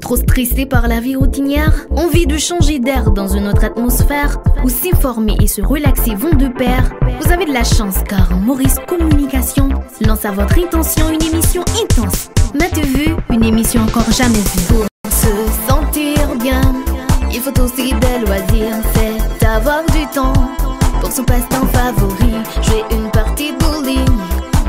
Trop stressé par la vie routinière? Envie de changer d'air dans une autre atmosphère? Où s'informer et se relaxer vont de pair? Vous avez de la chance car Maurice Communication lance à votre intention une émission intense. M'as-tu vu? Une émission encore jamais vue. Pour se sentir bien, il faut aussi des loisirs. C'est avoir du temps pour son passe-temps favori. Jouer une partie de bowling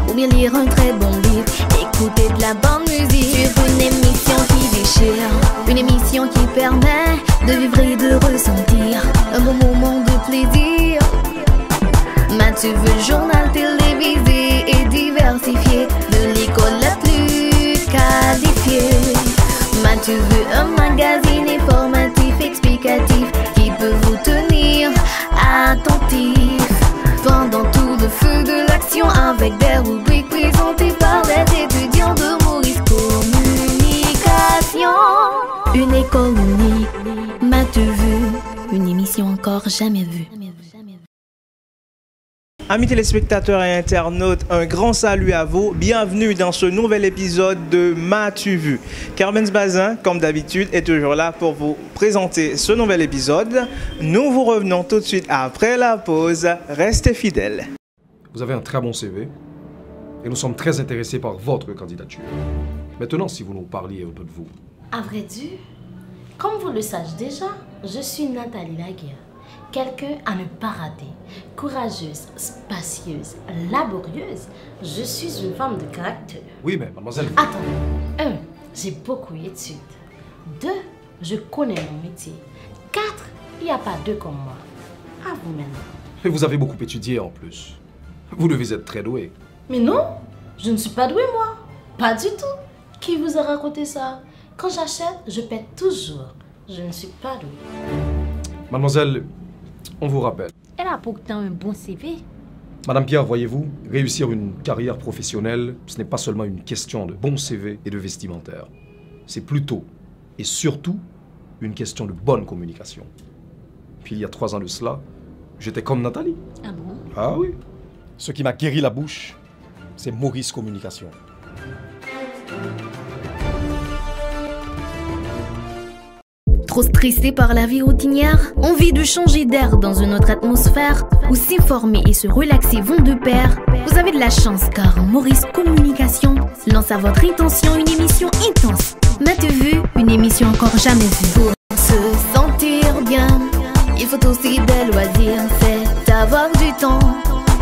ou bien lire un très bon livre. Écouter de la bonne musique sur une émission qui déchire. Une émission qui permet de vivre et de ressentir un bon moment de plaisir. M'as-tu vu? Le journal télévisé et diversifié de l'école la plus qualifiée. M'as-tu vu? Un magazine informatif explicatif qui peut vous tenir attentif pendant tout le feu de l'action, avec des rubriques présentées par les étudiants de Maurice Communication. Une école unique, m'as-tu vu? Une émission encore jamais vue. Amis téléspectateurs et internautes, un grand salut à vous. Bienvenue dans ce nouvel épisode de M'as-tu vu? Carmen Bazin, comme d'habitude, est toujours là pour vous présenter ce nouvel épisode. Nous vous revenons tout de suite après la pause. Restez fidèles. Vous avez un très bon CV et nous sommes très intéressés par votre candidature. Maintenant, si vous nous parliez un peu de vous. À vrai dire, comme vous le savez déjà, je suis Nathalie Laguerre. Quelqu'un à ne pas rater. Courageuse, spacieuse, laborieuse. Je suis une femme de caractère. Oui, mais mademoiselle... Attends. 1. J'ai beaucoup d'études. 2. Je connais mon métier. 4. Il n'y a pas deux comme moi. À vous maintenant. Et vous avez beaucoup étudié en plus. Vous devez être très doué. Mais non, je ne suis pas douée moi. Pas du tout. Qui vous a raconté ça? Quand j'achète, je paie toujours. Je ne suis pas douée. Mademoiselle, on vous rappelle. Elle a pourtant un bon CV. Madame Pierre, voyez-vous, réussir une carrière professionnelle, ce n'est pas seulement une question de bon CV et de vestimentaire. C'est plutôt, et surtout, une question de bonne communication. Puis il y a 3 ans de cela, j'étais comme Nathalie. Ah bon? Ah oui. Ce qui m'a guéri la bouche, c'est Maurice Communication. Trop stressé par la vie routinière? Envie de changer d'air dans une autre atmosphère? Où s'informer et se relaxer vont de pair? Vous avez de la chance car Maurice Communication lance à votre intention une émission intense. M'as-tu vu? Une émission encore jamais vue. Pour se sentir bien, il faut aussi des loisirs. C'est avoir du temps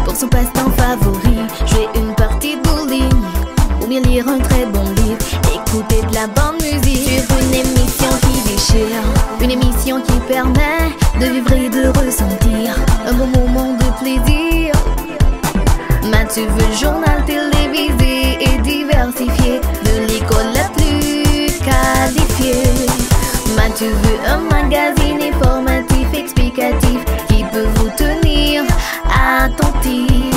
pour son passe-temps favori. Jouer une partie de bowling ou bien lire un très bon livre. Écouter de la bonne musique sur une émission qui déchire. Une émission qui permet de vivre et de ressentir un bon moment de plaisir. M'as-tu vu? Le journal télévisé et diversifié de l'école la plus qualifiée. M'as-tu vu? Un magazine informatif explicatif qui peut vous tenir attentif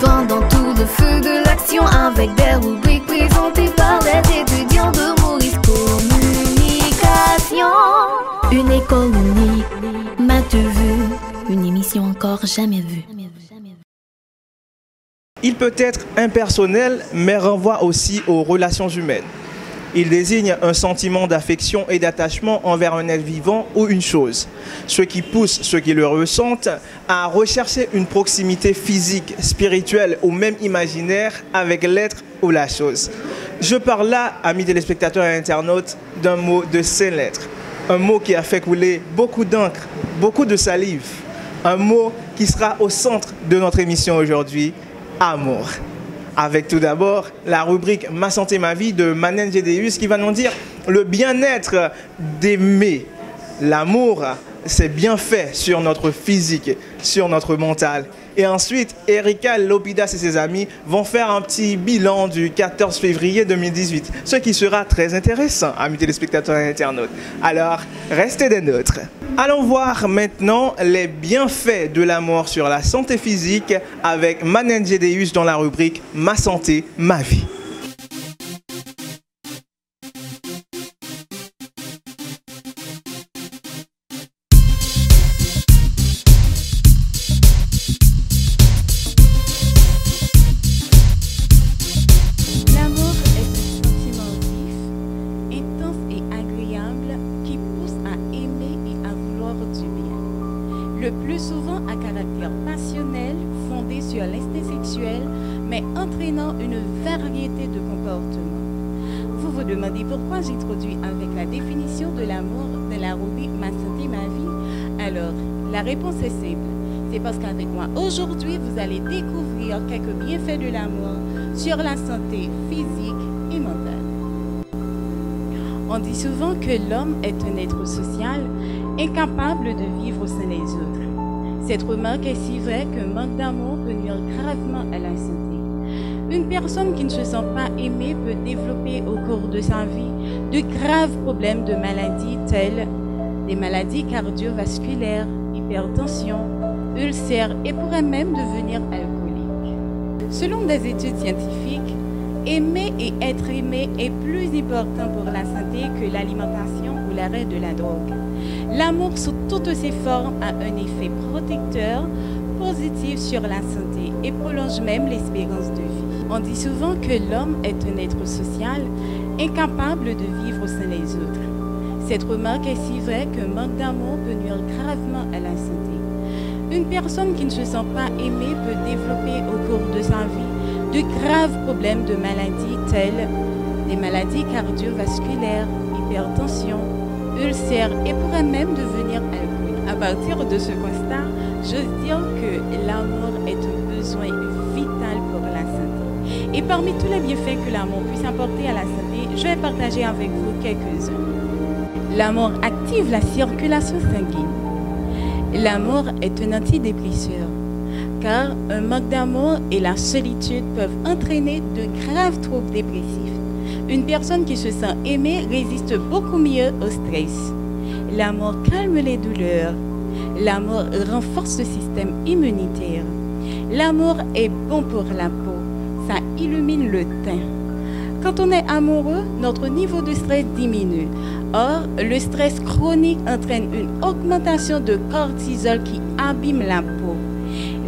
pendant tout le feu de l'action, avec des rubriques présentées par les étudiants de Maurice Communication. Une école unique, m'as-tu vu? Une émission encore jamais vue. Il peut être impersonnel, mais renvoie aussi aux relations humaines. Il désigne un sentiment d'affection et d'attachement envers un être vivant ou une chose, ce qui pousse ceux qui le ressentent à rechercher une proximité physique, spirituelle ou même imaginaire avec l'être ou la chose. Je parle là, amis téléspectateurs et internautes, d'un mot de 5 lettres. Un mot qui a fait couler beaucoup d'encre, beaucoup de salive. Un mot qui sera au centre de notre émission aujourd'hui, amour. Avec tout d'abord la rubrique Ma santé, ma vie de Manen Gédéus qui va nous dire le bien-être d'aimer. L'amour, c'est bien fait sur notre physique, sur notre mental. Et ensuite, Erika Lopidas et ses amis vont faire un petit bilan du 14 février 2018, ce qui sera très intéressant, amis téléspectateurs et internautes. Alors, restez des nôtres. Allons voir maintenant les bienfaits de l'amour sur la santé physique avec Manen Gédéus dans la rubrique Ma santé, ma vie. L'amour est un sentiment vif, intense et agréable sexuelle, mais entraînant une variété de comportements. Vous vous demandez pourquoi j'introduis avec la définition de l'amour de la rubrique Ma santé, ma vie? Alors, la réponse est simple. C'est parce qu'avec moi, aujourd'hui, vous allez découvrir quelques bienfaits de l'amour sur la santé physique et mentale. On dit souvent que l'homme est un être social, incapable de vivre sans les autres. Cette remarque est si vraie qu'un manque d'amour peut nuire gravement à la santé. Une personne qui ne se sent pas aimée peut développer au cours de sa vie de graves problèmes de maladies telles des maladies cardiovasculaires, hypertension, ulcères et pourrait même devenir alcoolique. Selon des études scientifiques, aimer et être aimé est plus important pour la santé que l'alimentation ou l'arrêt de la drogue. L'amour sous toutes ses formes a un effet protecteur positif sur la santé et prolonge même l'espérance de vie. On dit souvent que l'homme est un être social, incapable de vivre sans les autres. Cette remarque est si vraie qu'un manque d'amour peut nuire gravement à la santé. Une personne qui ne se sent pas aimée peut développer au cours de sa vie de graves problèmes de maladies telles des maladies cardiovasculaires, hypertension, ulcères et pourrait même devenir alcoolique. À partir de ce constat, j'ose dire que l'amour est un besoin vital pour la santé. Et parmi tous les bienfaits que l'amour puisse apporter à la santé, je vais partager avec vous quelques-uns. L'amour active la circulation sanguine. L'amour est un antidépresseur, car un manque d'amour et la solitude peuvent entraîner de graves troubles dépressifs. Une personne qui se sent aimée résiste beaucoup mieux au stress. L'amour calme les douleurs. L'amour renforce le système immunitaire. L'amour est bon pour la peau. Ça illumine le teint. Quand on est amoureux, notre niveau de stress diminue. Or, le stress chronique entraîne une augmentation de cortisol qui abîme la peau.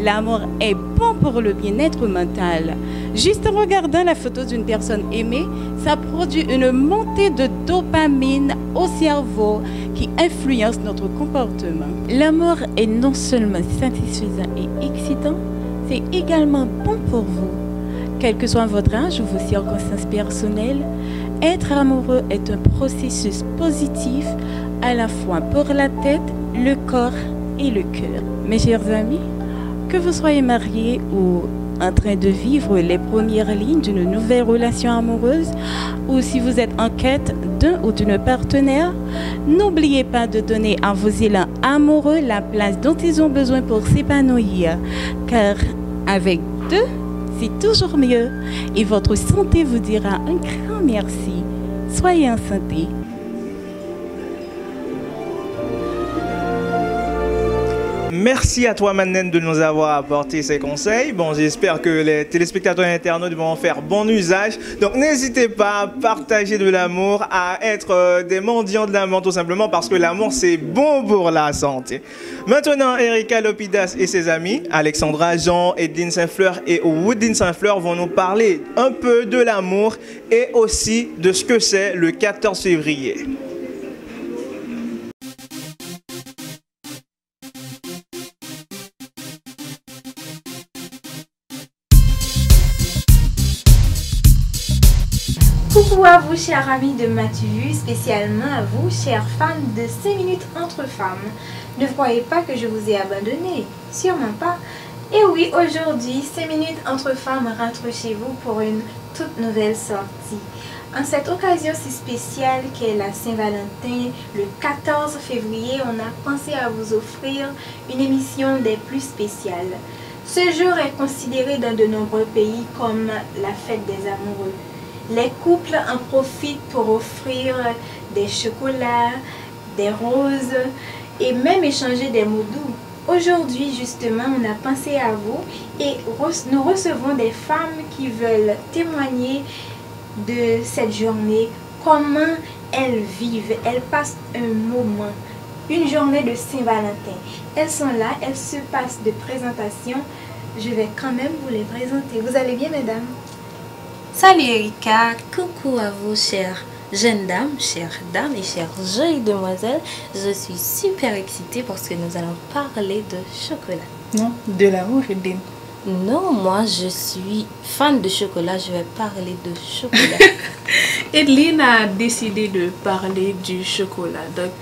L'amour est bon pour le bien-être mental. Juste en regardant la photo d'une personne aimée, ça produit une montée de dopamine au cerveau qui influence notre comportement. L'amour est non seulement satisfaisant et excitant, c'est également bon pour vous. Quel que soit votre âge ou vos circonstances personnelles, être amoureux est un processus positif à la fois pour la tête, le corps et le cœur. Mes chers amis, que vous soyez mariés ou en train de vivre les premières lignes d'une nouvelle relation amoureuse, ou si vous êtes en quête d'un ou d'une partenaire, n'oubliez pas de donner à vos élans amoureux la place dont ils ont besoin pour s'épanouir, car avec deux, c'est toujours mieux et votre santé vous dira un grand merci. Soyez en santé. Merci à toi, Mannen, de nous avoir apporté ces conseils. Bon, j'espère que les téléspectateurs et internautes vont en faire bon usage. Donc, n'hésitez pas à partager de l'amour, à être des mendiants de l'amour, tout simplement parce que l'amour, c'est bon pour la santé. Maintenant, Erika Lopidas et ses amis, Alexandra Jean, Edine Saint-Fleur et Woodine Saint-Fleur vont nous parler un peu de l'amour et aussi de ce que c'est le 14 février. Coucou à vous, chers amis de Mathieu, spécialement à vous, chers fans de 5 minutes entre femmes. Ne croyez pas que je vous ai abandonné, sûrement pas. Et oui, aujourd'hui, 5 minutes entre femmes rentre chez vous pour une toute nouvelle sortie. En cette occasion si spéciale qu'est la Saint-Valentin, le 14 février, on a pensé à vous offrir une émission des plus spéciales. Ce jour est considéré dans de nombreux pays comme la fête des amoureux. Les couples en profitent pour offrir des chocolats, des roses et même échanger des mots doux. Aujourd'hui, justement, on a pensé à vous et nous recevons des femmes qui veulent témoigner de cette journée, comment elles vivent, elles passent un moment, une journée de Saint-Valentin. Elles sont là, elles se passent de présentation. Je vais quand même vous les présenter. Vous allez bien, mesdames? Salut Erika, coucou à vous chères jeunes dames, chères dames et chères jolies demoiselles. Je suis super excitée parce que nous allons parler de chocolat. Non, de l'amour, Edine. Non, moi je suis fan de chocolat, je vais parler de chocolat. Edline a décidé de parler du chocolat, donc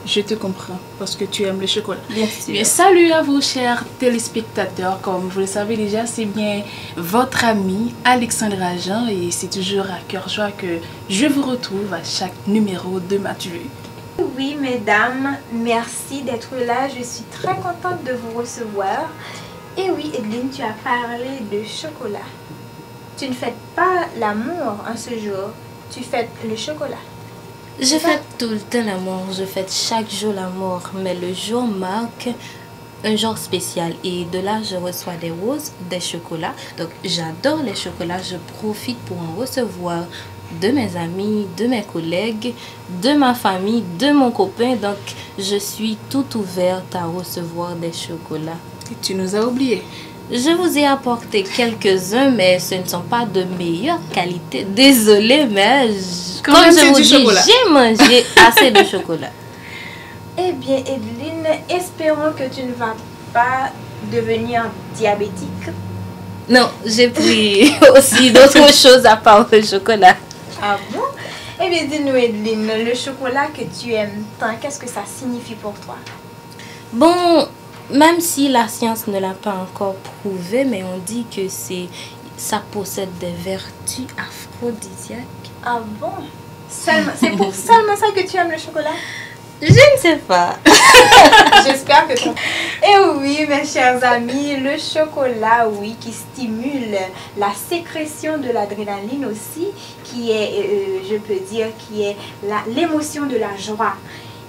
je te comprends parce que tu aimes le chocolat. Bien sûr. Bien, salut à vous chers téléspectateurs, comme vous le savez déjà, c'est bien votre ami Alexandra Jean et c'est toujours à cœur joie que je vous retrouve à chaque numéro de Mathieu. Oui, mesdames, merci d'être là. Je suis très contente de vous recevoir. Et oui, Edline, tu as parlé de chocolat. Tu ne fêtes pas l'amour en ce jour, tu fêtes le chocolat. Je fête tout le temps l'amour, je fête chaque jour l'amour, mais le jour marque un jour spécial et de là je reçois des roses, des chocolats. Donc j'adore les chocolats, je profite pour en recevoir de mes amis, de mes collègues, de ma famille, de mon copain. Donc je suis tout ouverte à recevoir des chocolats. Et tu nous as oubliés. Je vous ai apporté quelques-uns, mais ce ne sont pas de meilleure qualité. Désolée, mais comme je vous dis, j'ai mangé assez de chocolat. Eh bien, Edline, espérons que tu ne vas pas devenir diabétique. Non, j'ai pris aussi d'autres choses à part le chocolat. Ah bon? Eh bien, dis-nous, Edline, le chocolat que tu aimes tant, qu'est-ce que ça signifie pour toi? Bon, même si la science ne l'a pas encore prouvé, mais on dit que ça possède des vertus aphrodisiaques. Ah bon? C'est pour seulement ça que tu aimes le chocolat? Je ne sais pas. J'espère que ton... Et oui, mes chers amis, le chocolat, oui, qui stimule la sécrétion de l'adrénaline aussi, qui est, je peux dire, qui est l'émotion de la joie.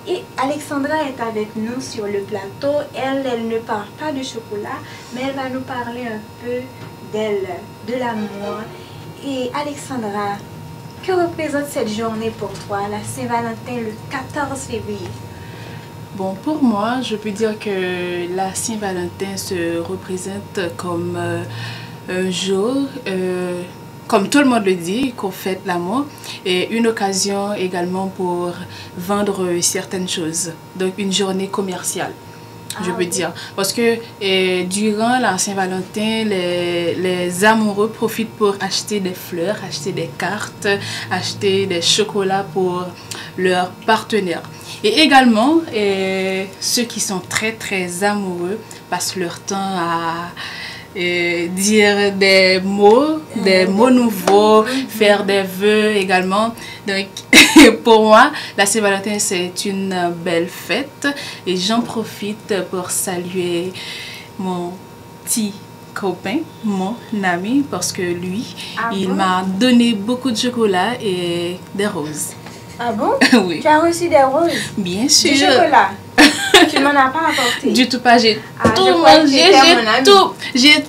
Et Alexandra est avec nous sur le plateau. Elle ne parle pas de chocolat, mais elle va nous parler un peu d'elle, de l'amour. Et Alexandra, que représente cette journée pour toi, la Saint-Valentin, le 14 février? Bon, pour moi, je peux dire que la Saint-Valentin se représente comme un jour, comme tout le monde le dit, qu'on fête l'amour, et une occasion également pour vendre certaines choses. Donc, une journée commerciale, je peux dire. Parce que durant la Saint-Valentin, les amoureux profitent pour acheter des fleurs, acheter des cartes, acheter des chocolats pour leurs partenaires. Et également, ceux qui sont très très amoureux passent leur temps à dire des mots nouveaux, faire des vœux également. Donc, pour moi, la Saint-Valentin, c'est une belle fête et j'en profite pour saluer mon petit copain, mon ami, parce que lui, il m'a donné beaucoup de chocolat et des roses. Ah bon? Oui. Tu as reçu des roses? Bien sûr. Du chocolat? Tu m'en as pas apporté? Du tout pas, j'ai tout mangé, j'ai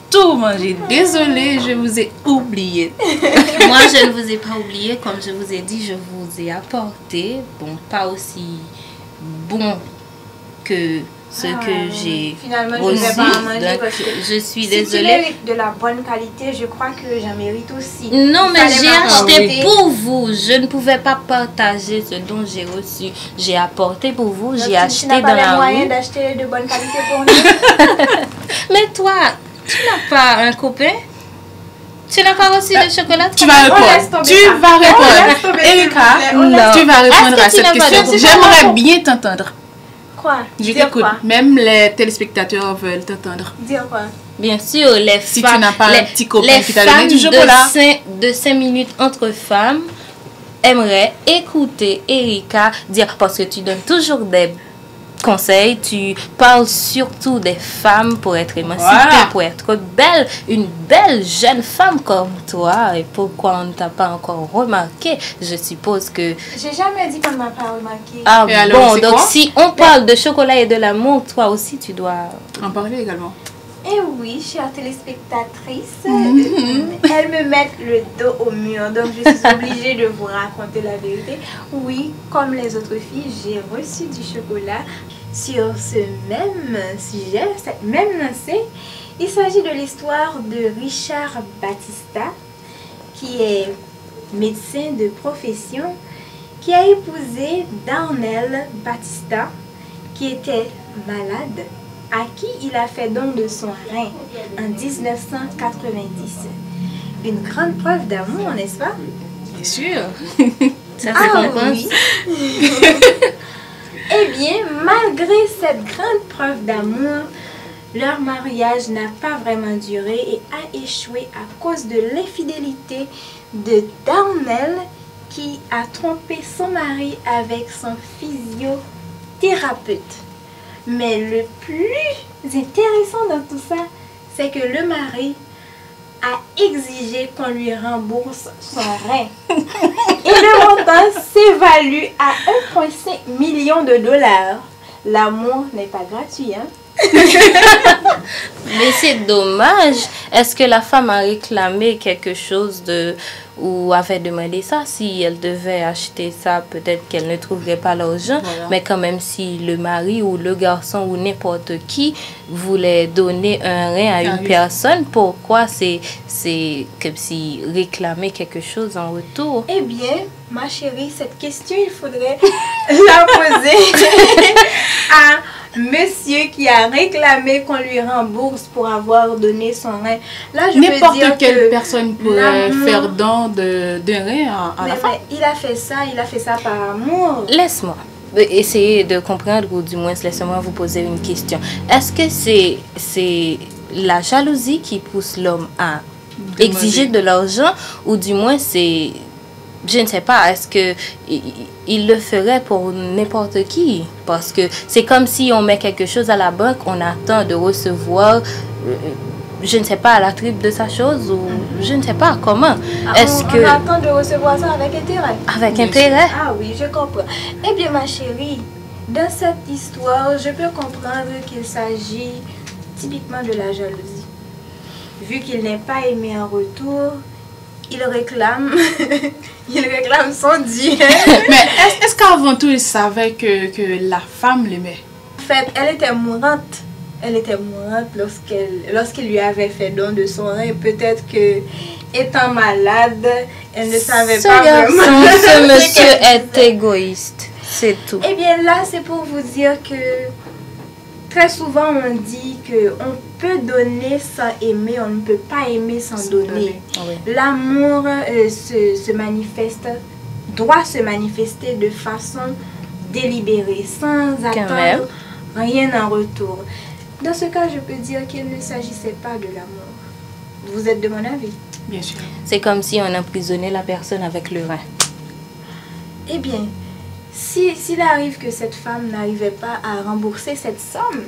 tout mangé. Désolée, je vous ai oublié. Moi, je ne vous ai pas oublié, comme je vous ai dit, je vous ai apporté, bon, pas aussi bon que ce que j'ai finalement, reçu. Je ne vais pas en manger Donc, parce que je suis si désolée. tu mérites de la bonne qualité, je crois que j'en mérite aussi. Non, mais j'ai acheté pour vous. Je ne pouvais pas partager ce dont j'ai reçu. J'ai apporté pour vous, j'ai acheté dans la rue. Tu n'as pas les moyens d'acheter de bonne qualité pour nous? Mais toi, tu n'as pas un copain? Tu n'as pas reçu de chocolat? Tu vas répondre. Tu vas répondre. Erika, tu vas répondre à cette question. J'aimerais bien t'entendre. Quoi? Je t'écoute. Même les téléspectateurs veulent t'entendre. Dire quoi? Bien sûr, les si femmes, tu n'as pas un petit copain qui t'a donné du chocolat. De 5 minutes entre femmes aimeraient écouter Erika dire, parce que tu donnes toujours des conseils, tu parles surtout des femmes pour être émancipée, voilà, pour être belle, une belle jeune femme comme toi. Et pourquoi on ne t'a pas encore remarqué? Je suppose que... J'ai jamais dit qu'on ne m'a pas remarqué. Ah et bon, donc si on parle de chocolat et de l'amour, toi aussi tu dois en parler également. Eh oui, chère téléspectatrice, elles me mettent le dos au mur, donc je suis obligée de vous raconter la vérité. Oui, comme les autres filles, j'ai reçu du chocolat sur ce même sujet, cette même lancée. Il s'agit de l'histoire de Richard Batista, qui est médecin de profession, qui a épousé Darnell Batista, qui était malade à qui il a fait don de son rein en 1990. Une grande preuve d'amour, n'est-ce pas? Bien sûr. Ça fait oui. Eh bien, malgré cette grande preuve d'amour, leur mariage n'a pas vraiment duré et a échoué à cause de l'infidélité de Darnell qui a trompé son mari avec son physiothérapeute. Mais le plus intéressant dans tout ça, c'est que le mari a exigé qu'on lui rembourse son rein. Et le montant s'évalue à 1,5 million de dollars. L'amour n'est pas gratuit, hein? Mais c'est dommage. Est-ce que la femme a réclamé quelque chose ou avait demandé ça? Si elle devait acheter ça, peut-être qu'elle ne trouverait pas l'argent. Voilà. Mais quand même, si le mari ou le garçon ou n'importe qui voulait donner un rein à une personne, pourquoi c'est comme si réclamer quelque chose en retour? Eh bien, ma chérie, cette question, il faudrait la poser à monsieur qui a réclamé qu'on lui rembourse pour avoir donné son rein. Là, je peux dire N'importe quelle que personne pourrait faire don d'un rein à la femme. il a fait ça par amour. Laisse-moi essayer de comprendre, ou du moins laissez-moi vous poser une question. Est-ce que c'est la jalousie qui pousse l'homme à exiger de l'argent, ou du moins c'est, je ne sais pas, est-ce que il le ferait pour n'importe qui? Parce que c'est comme si on met quelque chose à la banque, on attend de recevoir, je ne sais pas, la triple de sa chose, ou je ne sais pas comment. On attend de recevoir ça avec intérêt. Avec intérêt? Ah oui, je comprends. Eh bien, ma chérie, dans cette histoire, je peux comprendre qu'il s'agit typiquement de la jalousie. Vu qu'il n'est pas aimé en retour, il réclame son dû. Mais est-ce qu'avant tout, il savait que la femme l'aimait? En fait, elle était mourante. Elle était mourante lorsqu'il lui avait fait don de son rein. Peut-être que, étant malade, elle ne savait pas vraiment. Ce monsieur est égoïste. C'est tout. Eh bien, là, c'est pour vous dire que très souvent, on dit qu'on peut donner sans aimer, on ne peut pas aimer sans donner. Oui. L'amour doit se manifester de façon délibérée, sans attendre rien en retour. Dans ce cas, je peux dire qu'il ne s'agissait pas de l'amour. Vous êtes de mon avis? Bien sûr. C'est comme si on emprisonnait la personne avec le rein. Eh bien, s'il arrive que cette femme n'arrivait pas à rembourser cette somme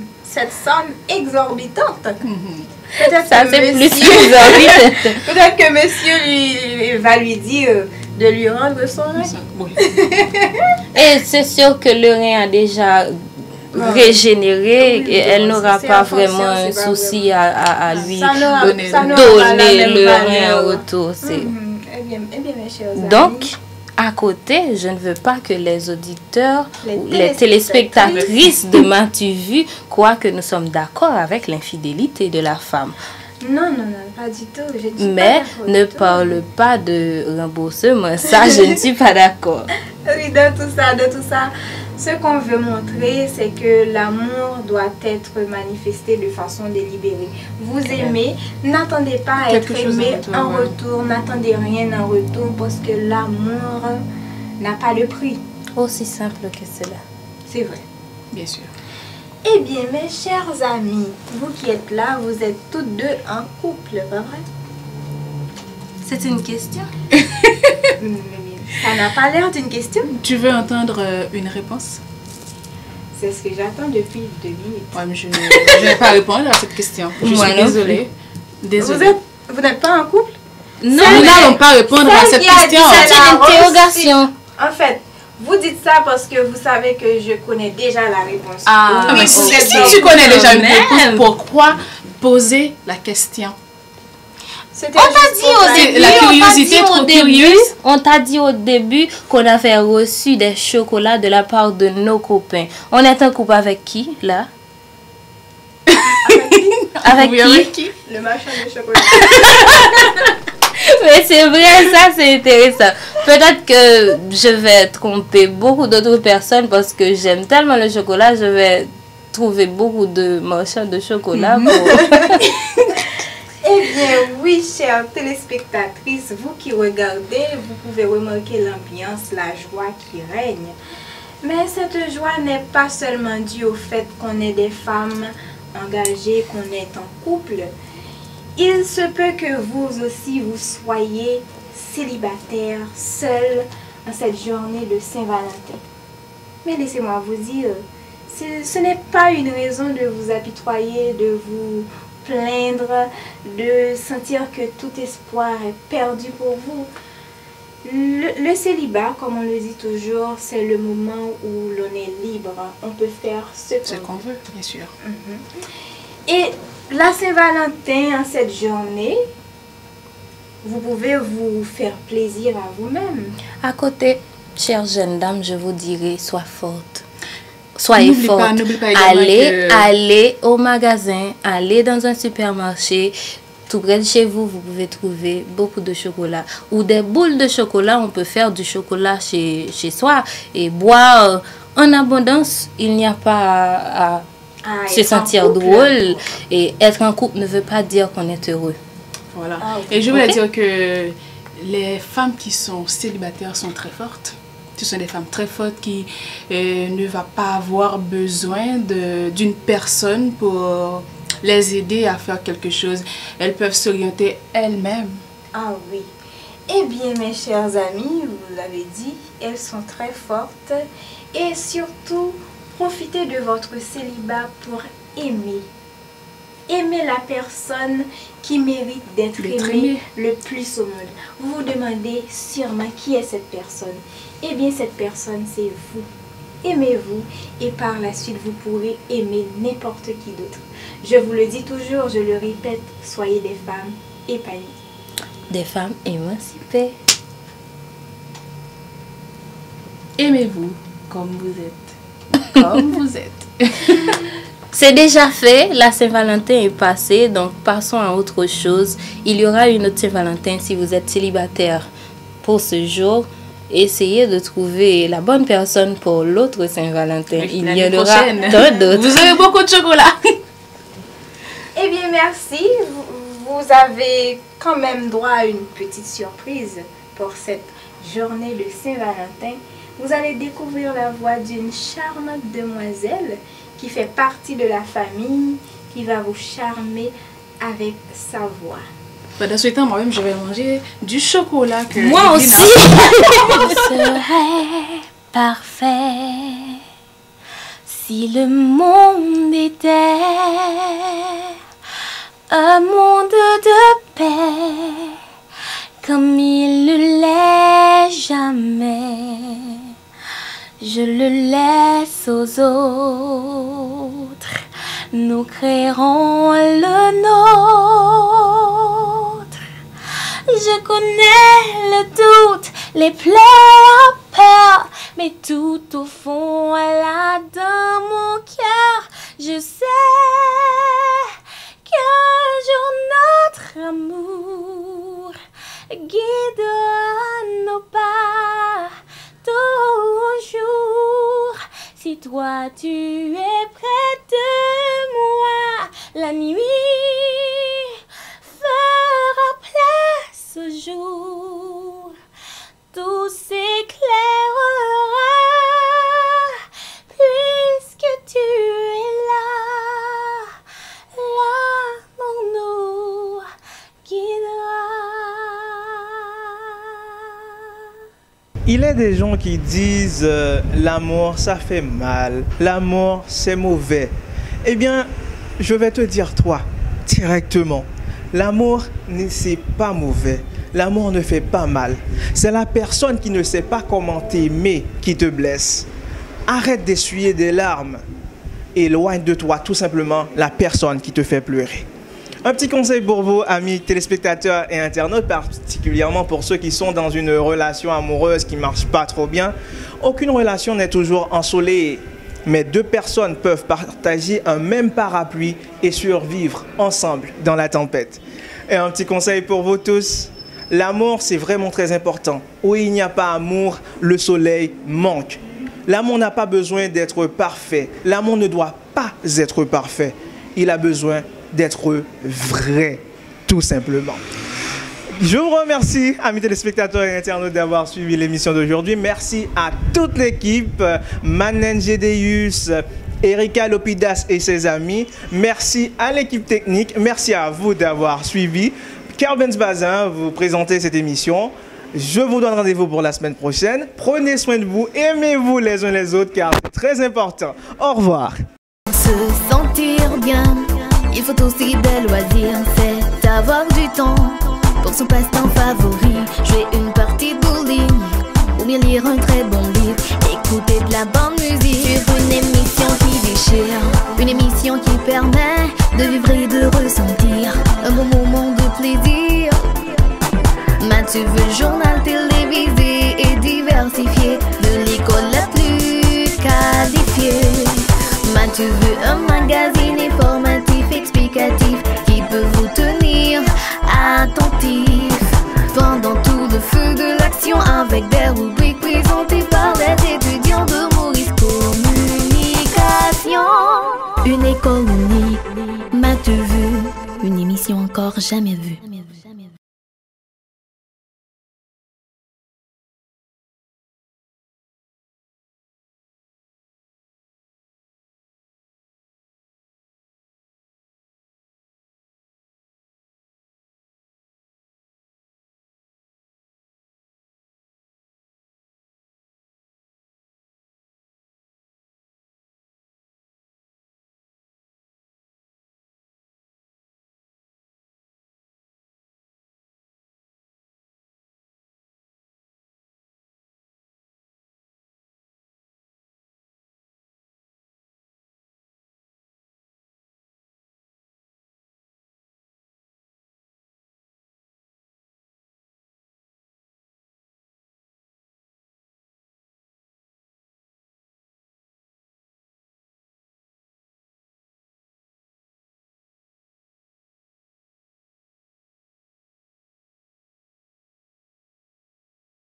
exorbitante, peut-être ça c'est plus exorbitant. Peut-être que monsieur va lui dire de lui rendre son rein. Oui. Et c'est sûr que le rein a déjà régénéré, et elle n'aura pas vraiment un souci à lui donner le rein en retour. Eh bien, mes chers amis. Donc, à côté, je ne veux pas que les auditeurs ou les téléspectatrices de MatuVu croient que nous sommes d'accord avec l'infidélité de la femme. Non, pas du tout. Mais ne parle pas de remboursement, ça je ne suis pas d'accord. Oui, de tout ça. Ce qu'on veut montrer, c'est que l'amour doit être manifesté de façon délibérée. Vous aimez, n'attendez pas à être aimé en retour, n'attendez rien en retour, parce que l'amour n'a pas de prix. Aussi simple que cela. C'est vrai. Bien sûr. Eh bien, mes chers amis, vous qui êtes là, vous êtes toutes deux en couple, pas vrai? C'est une question? Ça n'a pas l'air d'une question. Tu veux entendre une réponse? C'est ce que j'attends depuis 2 minutes. Ouais, mais je ne vais pas répondre à cette question. Je suis désolée. Vous n'êtes pas en couple? Non, nous n'allons pas répondre à cette question. C'est une interrogation. En fait, vous dites ça parce que vous savez que je connais déjà la réponse. Ah, mais si tu connais déjà une réponse, pourquoi poser la question? On t'a dit au début qu'on avait reçu des chocolats de la part de nos copains. On est en couple avec qui, là? Avec qui? Le machin de chocolat. Mais c'est vrai, ça c'est intéressant. Peut-être que je vais tromper beaucoup d'autres personnes parce que j'aime tellement le chocolat, je vais trouver beaucoup de marchands de chocolat pour... Eh bien, oui, chères téléspectatrices, vous qui regardez, vous pouvez remarquer l'ambiance, la joie qui règne. Mais cette joie n'est pas seulement due au fait qu'on est des femmes engagées, qu'on est en couple. Il se peut que vous aussi, vous soyez célibataire, seul en cette journée de Saint-Valentin. Mais laissez-moi vous dire, ce n'est pas une raison de vous apitoyer, de vous plaindre, de sentir que tout espoir est perdu pour vous. Le célibat, comme on le dit toujours, c'est le moment où l'on est libre. On peut faire ce qu'on veut, bien sûr. Et la Saint-Valentin, en cette journée, vous pouvez vous faire plaisir à vous-même. À côté, chère jeune dame, je vous dirais, sois forte. Soyez forte. Allez au magasin, allez dans un supermarché. Tout près de chez vous, vous pouvez trouver beaucoup de chocolat. Ou des boules de chocolat, on peut faire du chocolat chez soi. Et boire en abondance, il n'y a pas à se sentir drôle. Et être en couple ne veut pas dire qu'on est heureux. Voilà. Et je voulais dire que les femmes qui sont célibataires sont très fortes. Ce sont des femmes très fortes qui ne vont pas avoir besoin d'une personne pour les aider à faire quelque chose. Elles peuvent s'orienter elles-mêmes. Ah oui. Eh bien, mes chers amis, vous l'avez dit, elles sont très fortes. Et surtout, profitez de votre célibat pour aimer. Aimer la personne qui mérite d'être aimée le plus au monde. Vous vous demandez sûrement qui est cette personne. Eh bien, cette personne, c'est vous. Aimez-vous et par la suite, vous pourrez aimer n'importe qui d'autre. Je vous le dis toujours, je le répète, soyez des femmes épanouies. Des femmes émancipées. Aimez-vous comme vous êtes. Comme vous êtes. C'est déjà fait, la Saint-Valentin est passée, donc passons à autre chose. Il y aura une autre Saint-Valentin si vous êtes célibataire pour ce jour. Essayez de trouver la bonne personne pour l'autre Saint-Valentin. Il y en aura d'autres. Vous aurez beaucoup de chocolat. Eh bien, merci. Vous avez quand même droit à une petite surprise pour cette journée de Saint-Valentin. Vous allez découvrir la voix d'une charmante demoiselle qui fait partie de la famille, qui va vous charmer avec sa voix. Pendant ce temps, moi-même, je vais manger du chocolat. Moi aussi. Ce serait parfait si le monde était un monde de paix comme il ne l'est jamais. Je le laisse aux autres, nous créerons le nôtre. Je connais le doute, les plaies, la peur, mais tout au fond, là dans mon cœur, je sais qu'un jour notre amour guidera nos pas. Toujours, si toi tu es près de moi, la nuit fera place au jour, tout s'éclairera, puisque tu es là, l'amour nous guidera. Il est des gens qui disent l'amour ça fait mal, l'amour c'est mauvais. Eh bien, je vais te dire toi, directement, l'amour c'est pas mauvais, l'amour ne fait pas mal. C'est la personne qui ne sait pas comment t'aimer qui te blesse. Arrête d'essuyer des larmes, éloigne de toi tout simplement la personne qui te fait pleurer. Un petit conseil pour vous, amis téléspectateurs et internautes, particulièrement pour ceux qui sont dans une relation amoureuse qui ne marche pas trop bien. Aucune relation n'est toujours ensoleillée, mais deux personnes peuvent partager un même parapluie et survivre ensemble dans la tempête. Et un petit conseil pour vous tous, l'amour c'est vraiment très important. Où il n'y a pas amour, le soleil manque. L'amour n'a pas besoin d'être parfait. L'amour ne doit pas être parfait. Il a besoin d'être vrai, tout simplement. Je vous remercie, amis téléspectateurs et internautes, d'avoir suivi l'émission d'aujourd'hui. Merci à toute l'équipe, Manen Gédéus, Erika Lopidas et ses amis. Merci à l'équipe technique. Merci à vous d'avoir suivi. Kerbens Bazin vous présenter cette émission. Je vous donne rendez-vous pour la semaine prochaine. Prenez soin de vous, aimez-vous les uns les autres car c'est très important. Au revoir. Se sentir bien, il faut aussi des loisirs, c'est avoir du temps pour son passe-temps favori. Jouer une partie de bowling ou bien lire un très bon livre, écouter de la bonne musique sur une émission qui déchire, une émission qui permet de vivre et de ressentir un bon moment de plaisir. Mathieu veut le journal télévisé et diversifié de l'école la plus qualifiée. Mathieu veut un magazine informatif, explicatif qui peut vous tenir attentif pendant tout le feu de l'action avec des rubriques présentées par les étudiants de Maurice Communication. Une école unique, Mathieu veut une émission encore jamais vue.